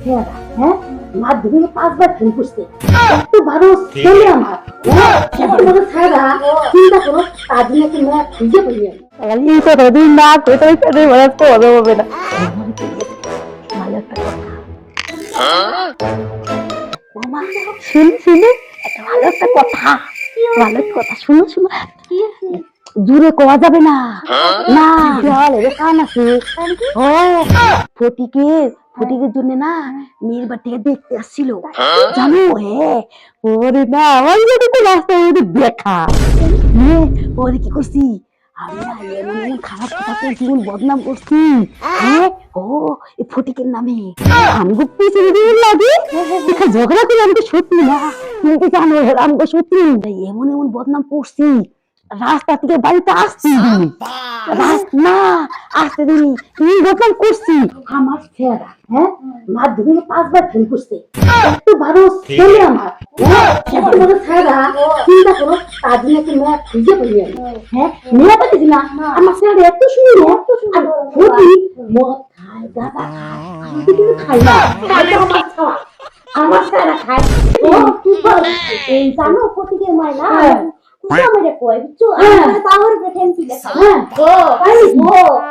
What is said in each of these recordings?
ছেড়া, হ্যাঁ মাধ্যমিকে 5 বার ফেল করছে, এত ভালো ছেলে আমার, হ্যাঁ এত ভালো ছেড়া, চিন্তা করো তার জন্য একটা মেয়ে খুঁজে পাই আমি। এই কথা তুই না কোথায় সাথে বলা তো হবে না। ভালো একটা কথা, ও মা, শুনি শুনি, একটা ভালো একটা কথা, ভালো কথা, শুনো শুনো। জুড়ে কোয়া যাবে না, না দেওয়ালে রে কান আছে। ও ফটিকে, ফটিকের জন্য না মেয়ের বাড়ি থেকে দেখতে আসছিল, জানো? হ্যাঁ ওরে না, আমার যদি তো রাস্তায় ওদের দেখা। ওরে কি করছি আমি, না এমন এমন খারাপ কথা বলছি, এমন বদনাম করছি, হ্যাঁ ও এই ফটিকের নামে আমগো পিছনে দিয়ে লাগে ঝগড়া করে। আমি তো সত্যি না, তুমি তো জানো আমগো সত্যি। এমন এমন বদনাম করছি, রাস্তা থেকে বাড়িতে আসছি না আসতে দিনি তুমি বদনাম করছি। আমার ছেলেরা, হ্যাঁ মাধ্যমিকে 5 বার ফেল করছে, এত ভালো ছেলে আমার, হ্যাঁ এত ভালো ছেলেরা, চিন্তা করো তার জন্য একটা মেয়ে খুঁজে পাই আমি, হ্যাঁ মেয়ে পাইছি না, আমার ছেলেরা এত সুন্দর, আর ফটিক মদ খায়, গাঁজা খায়, আমি তো কিছু খাই না, খাই তো আমার খাওয়া, আমার ছেলেরা খায়। ও কি বল, এই জানো ফটিকের মায় না মেরে কয় বুঝছো, আমি পাওয়ার প্রেটেন্সি লেখা, হ্যাঁ ও পারি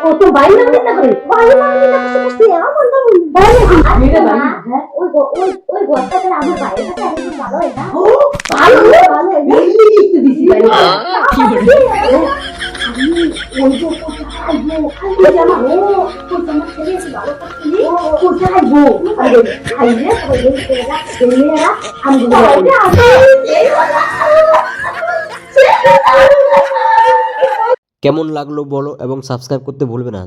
ও তো বাইরে নাম দিতে করে, বাইরে নাম দিতে করছে আমার নাম বাইরে মেরে বাইরে, হ্যাঁ ওই গোটা করে আমার বাইরে কাছে আমি ভালো হয় না, ও ভালো ভালো বেশি কিছু দিছি বাইরে কি বলে আমি ওই যে কোথায় গো খাইলে জানা, ও তোর জানা ছেলে আছে ভালো করছিলি, কোথায় গো আরে খাইলে ওই যে ছেলেরা আমি বলে কেমন লাগলো বলো এবং সাবস্ক্রাইব করতে ভুলবে না।